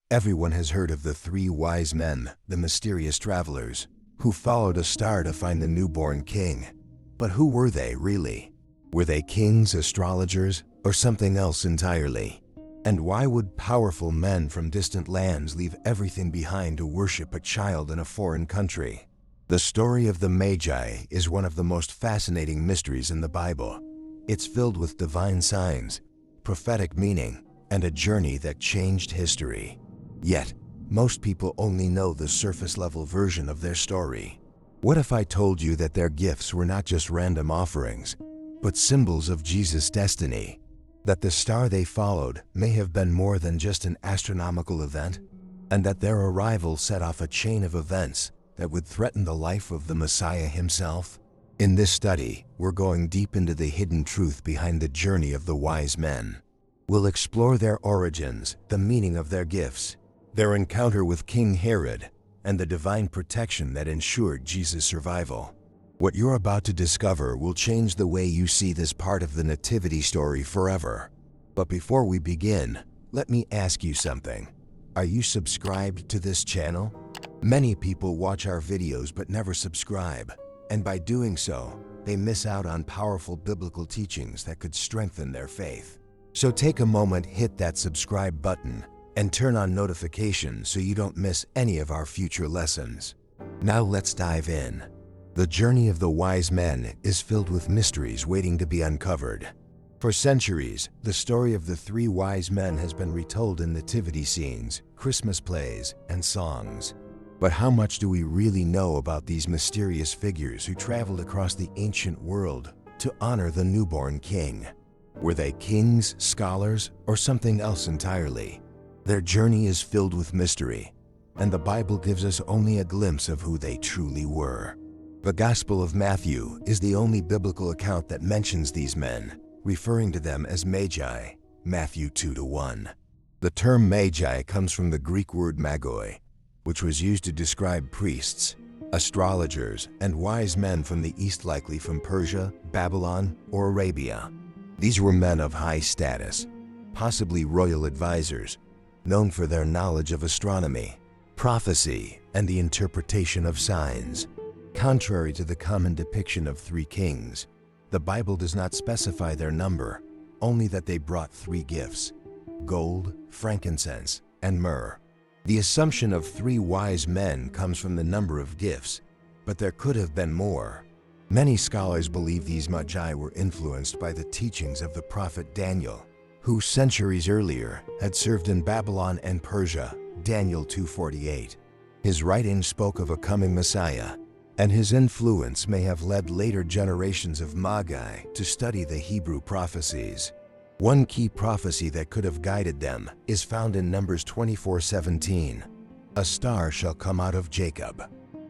Everyone has heard of the three wise men, the mysterious travelers, who followed a star to find the newborn king. But who were they really? Were they kings, astrologers, or something else entirely? And why would powerful men from distant lands leave everything behind to worship a child in a foreign country? The story of the Magi is one of the most fascinating mysteries in the Bible. It's filled with divine signs, prophetic meaning, and a journey that changed history. Yet, most people only know the surface-level version of their story. What if I told you that their gifts were not just random offerings, but symbols of Jesus' destiny? That the star they followed may have been more than just an astronomical event, and that their arrival set off a chain of events that would threaten the life of the Messiah himself? In this study, we're going deep into the hidden truth behind the journey of the wise men. We'll explore their origins, the meaning of their gifts, their encounter with King Herod, and the divine protection that ensured Jesus' survival. What you're about to discover will change the way you see this part of the Nativity story forever. But before we begin, let me ask you something. Are you subscribed to this channel? Many people watch our videos but never subscribe, and by doing so, they miss out on powerful biblical teachings that could strengthen their faith. So take a moment, hit that subscribe button, and turn on notifications so you don't miss any of our future lessons. Now let's dive in. The journey of the wise men is filled with mysteries waiting to be uncovered. For centuries, the story of the three wise men has been retold in nativity scenes, Christmas plays, and songs. But how much do we really know about these mysterious figures who traveled across the ancient world to honor the newborn king? Were they kings, scholars, or something else entirely? Their journey is filled with mystery, and the Bible gives us only a glimpse of who they truly were. The Gospel of Matthew is the only biblical account that mentions these men, referring to them as Magi, Matthew 2:1. The term Magi comes from the Greek word magoi, which was used to describe priests, astrologers, and wise men from the East, likely from Persia, Babylon, or Arabia. These were men of high status, possibly royal advisors, known for their knowledge of astronomy, prophecy, and the interpretation of signs. Contrary to the common depiction of three kings, the Bible does not specify their number, only that they brought three gifts: gold, frankincense, and myrrh. The assumption of three wise men comes from the number of gifts, but there could have been more. Many scholars believe these Magi were influenced by the teachings of the prophet Daniel, who centuries earlier had served in Babylon and Persia, Daniel 2:48. His writings spoke of a coming Messiah, and his influence may have led later generations of Magi to study the Hebrew prophecies. One key prophecy that could have guided them is found in Numbers 24:17. A star shall come out of Jacob.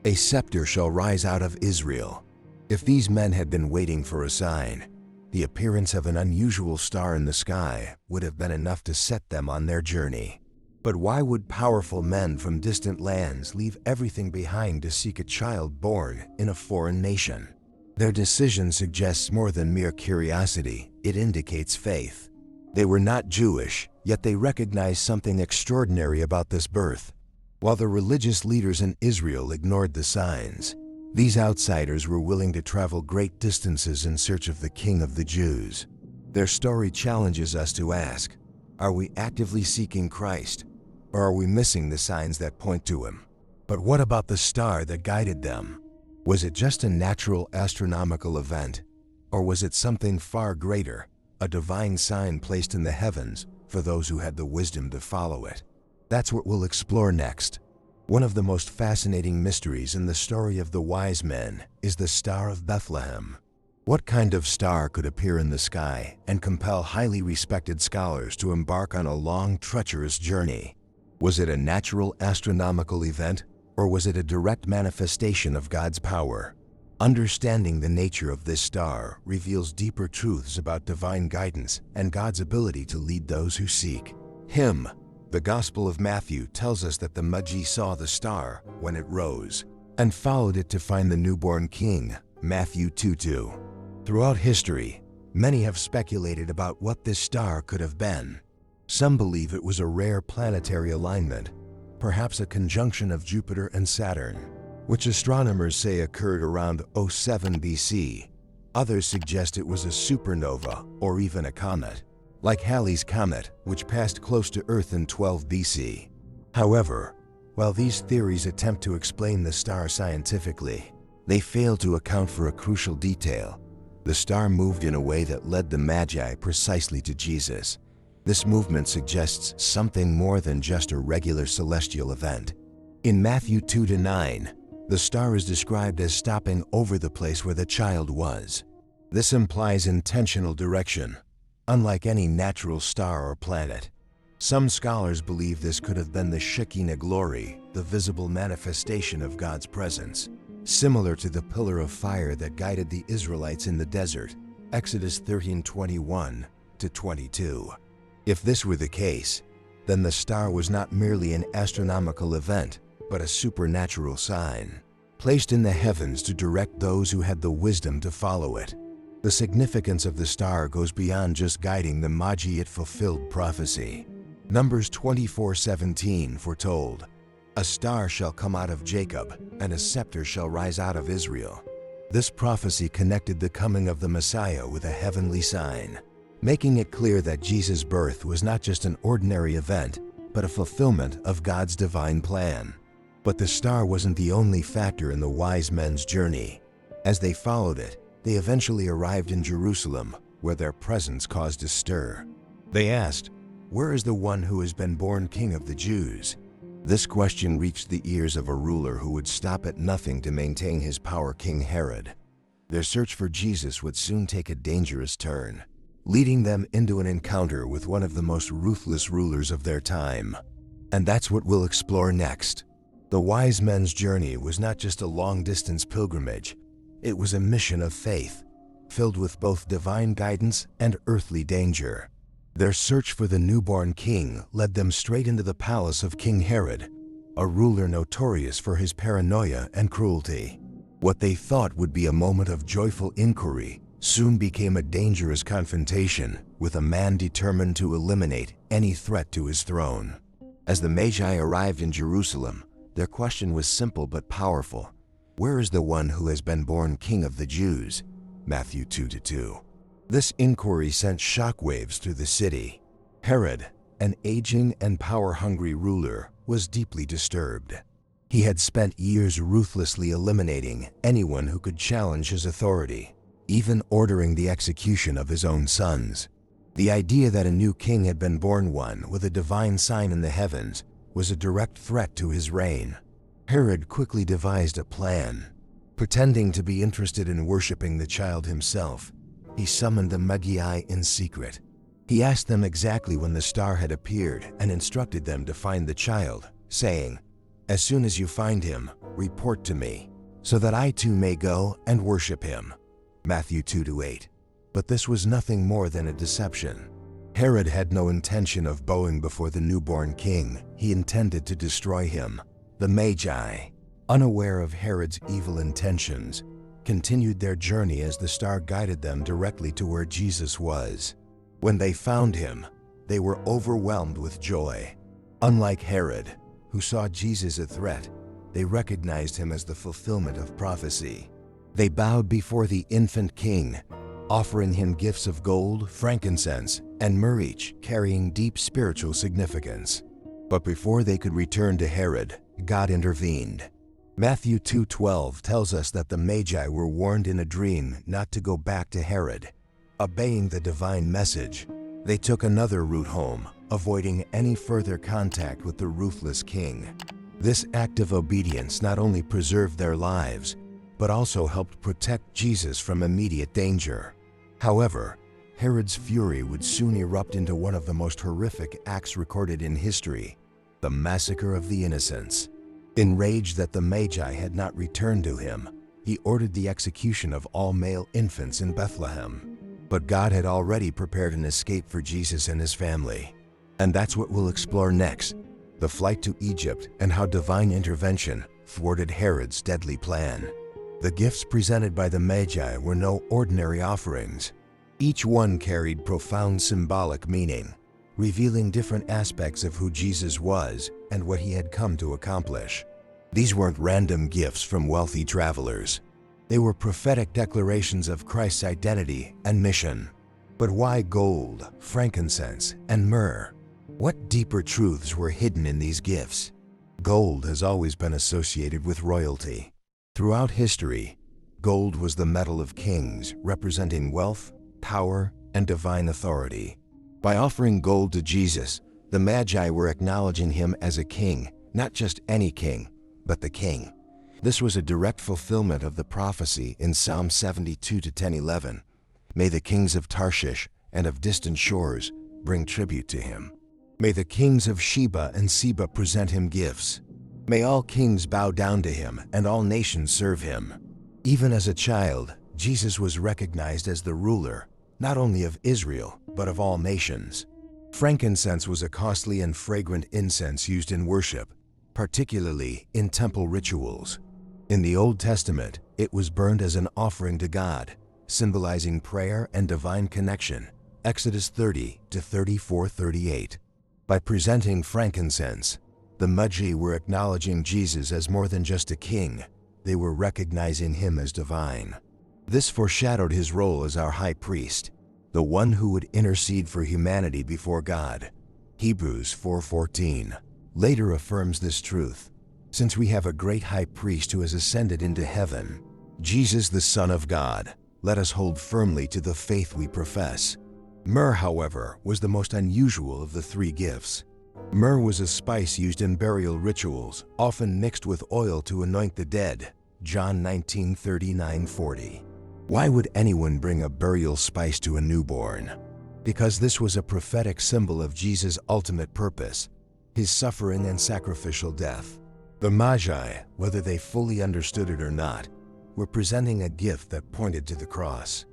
A scepter shall rise out of Israel. If these men had been waiting for a sign, the appearance of an unusual star in the sky would have been enough to set them on their journey. But why would powerful men from distant lands leave everything behind to seek a child born in a foreign nation? Their decision suggests more than mere curiosity, it indicates faith. They were not Jewish, yet they recognized something extraordinary about this birth. While the religious leaders in Israel ignored the signs, these outsiders were willing to travel great distances in search of the King of the Jews. Their story challenges us to ask, are we actively seeking Christ, or are we missing the signs that point to him? But what about the star that guided them? Was it just a natural astronomical event, or was it something far greater, a divine sign placed in the heavens for those who had the wisdom to follow it? That's what we'll explore next. One of the most fascinating mysteries in the story of the wise men is the Star of Bethlehem. What kind of star could appear in the sky and compel highly respected scholars to embark on a long, treacherous journey? Was it a natural astronomical event, or was it a direct manifestation of God's power? Understanding the nature of this star reveals deeper truths about divine guidance and God's ability to lead those who seek him. The Gospel of Matthew tells us that the Magi saw the star when it rose and followed it to find the newborn king, Matthew 2:2. Throughout history, many have speculated about what this star could have been. Some believe it was a rare planetary alignment, perhaps a conjunction of Jupiter and Saturn, which astronomers say occurred around 07 BC. Others suggest it was a supernova or even a comet, like Halley's Comet, which passed close to Earth in 12 BC. However, while these theories attempt to explain the star scientifically, they fail to account for a crucial detail. The star moved in a way that led the Magi precisely to Jesus. This movement suggests something more than just a regular celestial event. In Matthew 2-9, the star is described as stopping over the place where the child was. This implies intentional direction, unlike any natural star or planet. Some scholars believe this could have been the Shekinah glory, the visible manifestation of God's presence, similar to the pillar of fire that guided the Israelites in the desert, Exodus 13:21-22. If this were the case, then the star was not merely an astronomical event, but a supernatural sign, placed in the heavens to direct those who had the wisdom to follow it. The significance of the star goes beyond just guiding the Magi. It fulfilled prophecy. Numbers 24:17 foretold, "A star shall come out of Jacob, and a scepter shall rise out of Israel." This prophecy connected the coming of the Messiah with a heavenly sign, making it clear that Jesus' birth was not just an ordinary event, but a fulfillment of God's divine plan. But the star wasn't the only factor in the wise men's journey. As they followed it, they eventually arrived in Jerusalem, where their presence caused a stir. They asked, "Where is the one who has been born King of the Jews?" This question reached the ears of a ruler who would stop at nothing to maintain his power, King Herod. Their search for Jesus would soon take a dangerous turn, leading them into an encounter with one of the most ruthless rulers of their time. And that's what we'll explore next. The wise men's journey was not just a long-distance pilgrimage. It was a mission of faith, filled with both divine guidance and earthly danger. Their search for the newborn king led them straight into the palace of King Herod, a ruler notorious for his paranoia and cruelty. What they thought would be a moment of joyful inquiry soon became a dangerous confrontation with a man determined to eliminate any threat to his throne. As the Magi arrived in Jerusalem, their question was simple but powerful. "Where is the one who has been born King of the Jews?" Matthew 2-2. This inquiry sent shockwaves through the city. Herod, an aging and power-hungry ruler, was deeply disturbed. He had spent years ruthlessly eliminating anyone who could challenge his authority, even ordering the execution of his own sons. The idea that a new king had been born, one with a divine sign in the heavens, was a direct threat to his reign. Herod quickly devised a plan. Pretending to be interested in worshiping the child himself, he summoned the Magi in secret. He asked them exactly when the star had appeared and instructed them to find the child, saying, "As soon as you find him, report to me, so that I too may go and worship him." Matthew 2-8. But this was nothing more than a deception. Herod had no intention of bowing before the newborn king. He intended to destroy him. The Magi, unaware of Herod's evil intentions, continued their journey as the star guided them directly to where Jesus was. When they found him, they were overwhelmed with joy. Unlike Herod, who saw Jesus a threat, they recognized him as the fulfillment of prophecy. They bowed before the infant king, offering him gifts of gold, frankincense, and myrrh, carrying deep spiritual significance. But before they could return to Herod, God intervened. Matthew 2:12 tells us that the Magi were warned in a dream not to go back to Herod. Obeying the divine message, they took another route home, avoiding any further contact with the ruthless king. This act of obedience not only preserved their lives, but also helped protect Jesus from immediate danger. However, Herod's fury would soon erupt into one of the most horrific acts recorded in history: the massacre of the innocents. Enraged that the Magi had not returned to him, he ordered the execution of all male infants in Bethlehem. But God had already prepared an escape for Jesus and his family. And that's what we'll explore next: the flight to Egypt and how divine intervention thwarted Herod's deadly plan. The gifts presented by the Magi were no ordinary offerings. Each one carried profound symbolic meaning. revealing different aspects of who Jesus was and what he had come to accomplish. These weren't random gifts from wealthy travelers. They were prophetic declarations of Christ's identity and mission. But why gold, frankincense, and myrrh? What deeper truths were hidden in these gifts? Gold has always been associated with royalty. Throughout history, gold was the metal of kings, representing wealth, power, and divine authority. By offering gold to Jesus, the Magi were acknowledging him as a king, not just any king, but the king. This was a direct fulfillment of the prophecy in Psalm 72:10-11. May the kings of Tarshish and of distant shores bring tribute to him. May the kings of Sheba and Seba present him gifts. May all kings bow down to him and all nations serve him. Even as a child, Jesus was recognized as the ruler, not only of Israel, but of all nations. Frankincense was a costly and fragrant incense used in worship, particularly in temple rituals. In the Old Testament, it was burned as an offering to God, symbolizing prayer and divine connection. Exodus 30-34-38. By presenting frankincense, the Magi were acknowledging Jesus as more than just a king. They were recognizing him as divine. This foreshadowed his role as our high priest, the one who would intercede for humanity before God. Hebrews 4:14 later affirms this truth. Since we have a great high priest who has ascended into heaven, Jesus the Son of God, let us hold firmly to the faith we profess. Myrrh, however, was the most unusual of the three gifts. Myrrh was a spice used in burial rituals, often mixed with oil to anoint the dead. John 19:39-40. Why would anyone bring a burial spice to a newborn? Because this was a prophetic symbol of Jesus' ultimate purpose, his suffering and sacrificial death. The Magi, whether they fully understood it or not, were presenting a gift that pointed to the cross.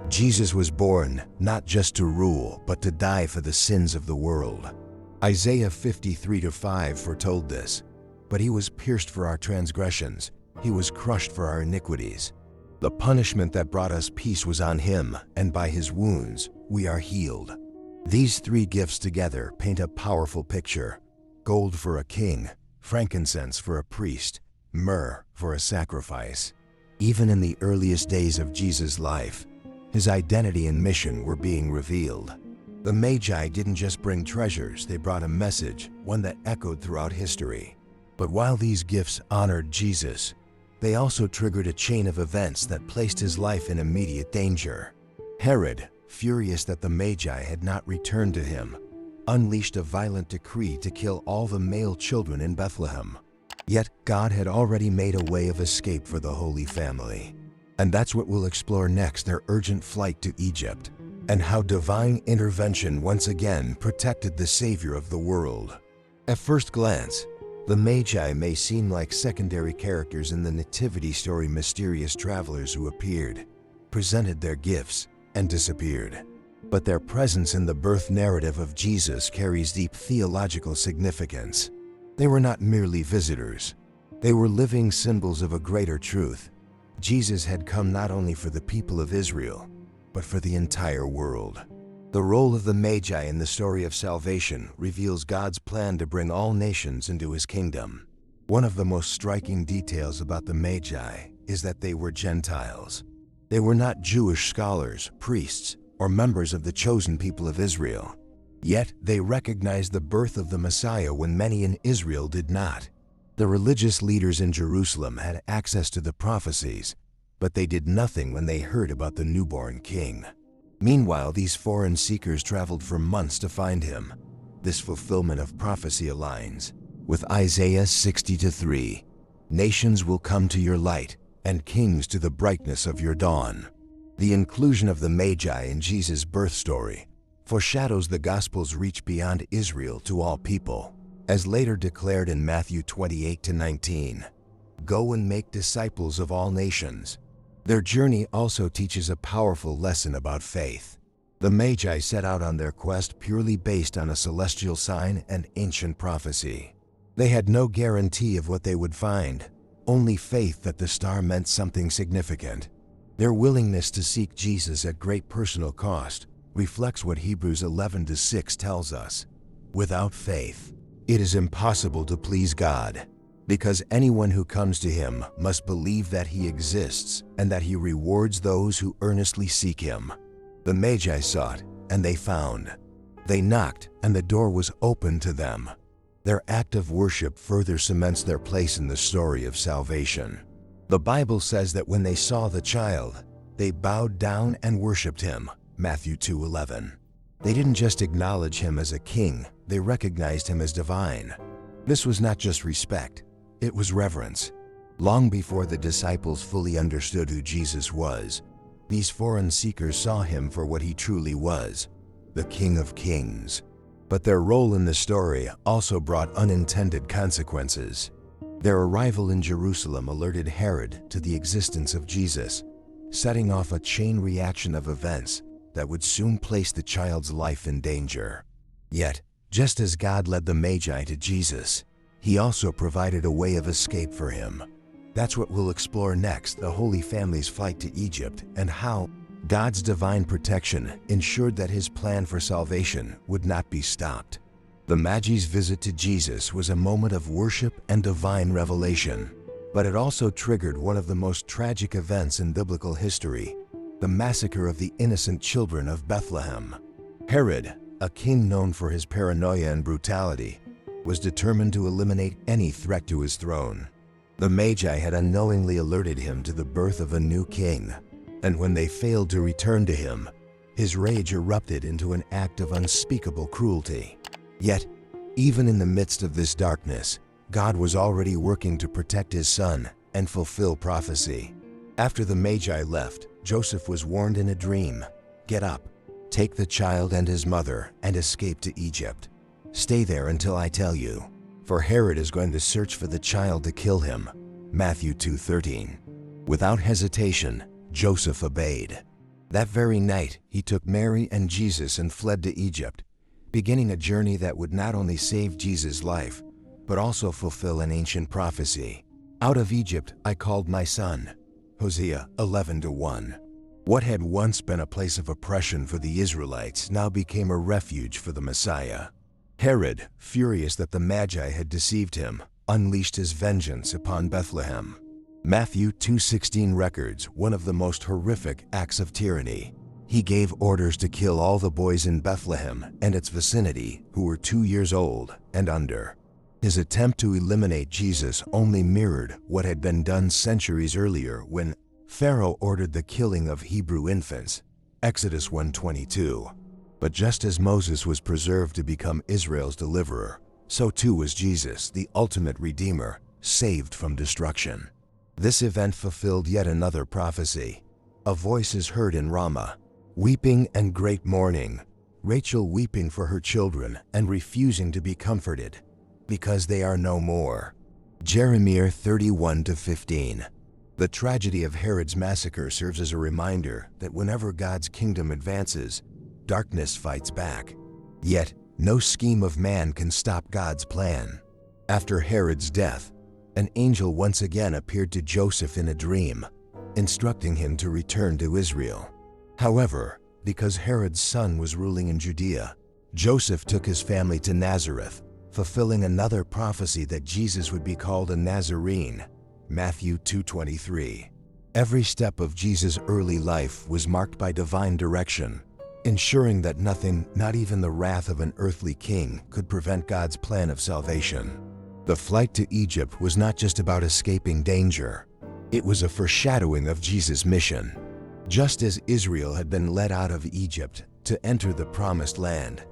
Jesus was born not just to rule, but to die for the sins of the world. Isaiah 53:5 foretold this. But he was pierced for our transgressions, he was crushed for our iniquities. The punishment that brought us peace was on him, and by his wounds we are healed. These three gifts together paint a powerful picture: gold for a king, frankincense for a priest, myrrh for a sacrifice. Even in the earliest days of Jesus' life, his identity and mission were being revealed. The Magi didn't just bring treasures, they brought a message, one that echoed throughout history. But while these gifts honored Jesus, they also triggered a chain of events that placed his life in immediate danger. Herod, furious that the Magi had not returned to him, unleashed a violent decree to kill all the male children in Bethlehem. Yet God had already made a way of escape for the Holy Family. And that's what we'll explore next: their urgent flight to Egypt, and how divine intervention once again protected the Savior of the world. At first glance, the Magi may seem like secondary characters in the nativity story, mysterious travelers who appeared, presented their gifts, and disappeared. But their presence in the birth narrative of Jesus carries deep theological significance. They were not merely visitors. They were living symbols of a greater truth. Jesus had come not only for the people of Israel, but for the entire world. The role of the Magi in the story of salvation reveals God's plan to bring all nations into his kingdom. One of the most striking details about the Magi is that they were Gentiles. They were not Jewish scholars, priests, or members of the chosen people of Israel. Yet they recognized the birth of the Messiah when many in Israel did not. The religious leaders in Jerusalem had access to the prophecies, but they did nothing when they heard about the newborn king. Meanwhile, these foreign seekers traveled for months to find him. This fulfillment of prophecy aligns with Isaiah 60:3. Nations will come to your light, and kings to the brightness of your dawn. The inclusion of the Magi in Jesus' birth story foreshadows the gospel's reach beyond Israel to all people, as later declared in Matthew 28-19. Go and make disciples of all nations. Their journey also teaches a powerful lesson about faith. The Magi set out on their quest purely based on a celestial sign and ancient prophecy. They had no guarantee of what they would find, only faith that the star meant something significant. Their willingness to seek Jesus at great personal cost reflects what Hebrews 11:6 tells us. Without faith, it is impossible to please God, because anyone who comes to him must believe that he exists and that he rewards those who earnestly seek him. The Magi sought, and they found. They knocked, and the door was opened to them. Their act of worship further cements their place in the story of salvation. The Bible says that when they saw the child, they bowed down and worshiped him, Matthew 2:11. They didn't just acknowledge him as a king, they recognized him as divine. This was not just respect, it was reverence. Long before the disciples fully understood who Jesus was, these foreign seekers saw him for what he truly was, the King of Kings. But their role in the story also brought unintended consequences. Their arrival in Jerusalem alerted Herod to the existence of Jesus, setting off a chain reaction of events that would soon place the child's life in danger. Yet, just as God led the Magi to Jesus, he also provided a way of escape for him. That's what we'll explore next, the Holy Family's flight to Egypt and how God's divine protection ensured that his plan for salvation would not be stopped. The Magi's visit to Jesus was a moment of worship and divine revelation, but it also triggered one of the most tragic events in biblical history, the massacre of the innocent children of Bethlehem. Herod, a king known for his paranoia and brutality, was determined to eliminate any threat to his throne. The Magi had unknowingly alerted him to the birth of a new king, and when they failed to return to him, his rage erupted into an act of unspeakable cruelty. Yet, even in the midst of this darkness, God was already working to protect his son and fulfill prophecy. After the Magi left, Joseph was warned in a dream, "Get up, take the child and his mother, and escape to Egypt. Stay there until I tell you, for Herod is going to search for the child to kill him." Matthew 2:13. Without hesitation, Joseph obeyed. That very night, he took Mary and Jesus and fled to Egypt, beginning a journey that would not only save Jesus' life, but also fulfill an ancient prophecy. "Out of Egypt I called my son," Hosea 11:1. What had once been a place of oppression for the Israelites now became a refuge for the Messiah. Herod, furious that the Magi had deceived him, unleashed his vengeance upon Bethlehem. Matthew 2:16 records one of the most horrific acts of tyranny. He gave orders to kill all the boys in Bethlehem and its vicinity who were 2 years old and under. His attempt to eliminate Jesus only mirrored what had been done centuries earlier when Pharaoh ordered the killing of Hebrew infants, Exodus 1:22. But just as Moses was preserved to become Israel's deliverer, so too was Jesus, the ultimate redeemer, saved from destruction. This event fulfilled yet another prophecy. A voice is heard in Ramah, weeping and great mourning, Rachel weeping for her children and refusing to be comforted, because they are no more. Jeremiah 31:15. The tragedy of Herod's massacre serves as a reminder that whenever God's kingdom advances, darkness fights back. Yet, no scheme of man can stop God's plan. After Herod's death, an angel once again appeared to Joseph in a dream, instructing him to return to Israel. However, because Herod's son was ruling in Judea, Joseph took his family to Nazareth, fulfilling another prophecy that Jesus would be called a Nazarene, Matthew 2:23. Every step of Jesus' early life was marked by divine direction, ensuring that nothing, not even the wrath of an earthly king, could prevent God's plan of salvation. The flight to Egypt was not just about escaping danger. It was a foreshadowing of Jesus' mission. Just as Israel had been led out of Egypt to enter the promised land,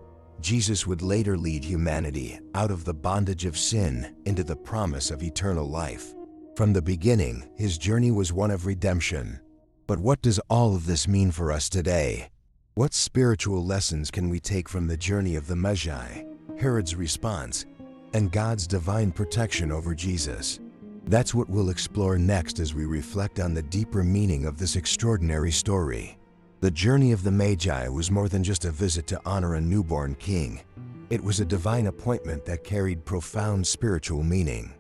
Jesus would later lead humanity out of the bondage of sin into the promise of eternal life. From the beginning, his journey was one of redemption. But what does all of this mean for us today? What spiritual lessons can we take from the journey of the Magi, Herod's response, and God's divine protection over Jesus? That's what we'll explore next as we reflect on the deeper meaning of this extraordinary story. The journey of the Magi was more than just a visit to honor a newborn king. It was a divine appointment that carried profound spiritual meaning.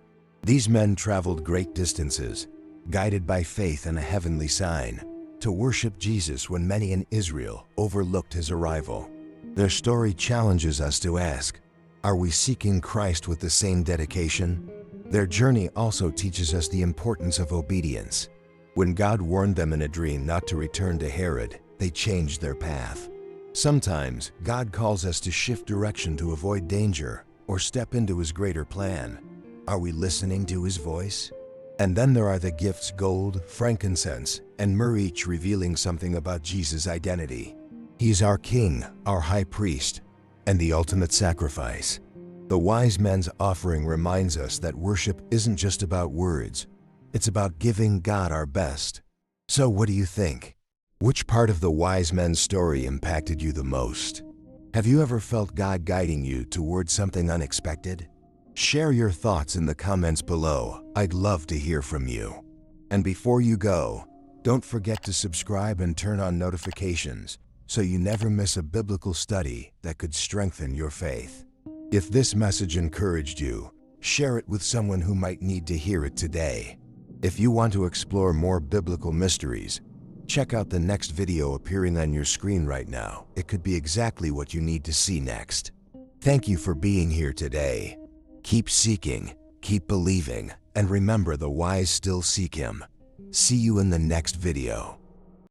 These men traveled great distances, guided by faith and a heavenly sign, to worship Jesus when many in Israel overlooked his arrival. Their story challenges us to ask, are we seeking Christ with the same dedication? Their journey also teaches us the importance of obedience. When God warned them in a dream not to return to Herod, they changed their path. Sometimes God calls us to shift direction to avoid danger or step into his greater plan. Are we listening to his voice? And then there are the gifts gold, frankincense, and myrrh, each revealing something about Jesus' identity. He's our King, our High Priest, and the ultimate sacrifice. The wise men's offering reminds us that worship isn't just about words. It's about giving God our best. So what do you think? Which part of the wise men's story impacted you the most? Have you ever felt God guiding you toward something unexpected? Share your thoughts in the comments below. I'd love to hear from you. And before you go, don't forget to subscribe and turn on notifications so you never miss a biblical study that could strengthen your faith. If this message encouraged you, share it with someone who might need to hear it today. If you want to explore more biblical mysteries, check out the next video appearing on your screen right now. It could be exactly what you need to see next. Thank you for being here today. Keep seeking, keep believing, and remember the wise still seek him. See you in the next video.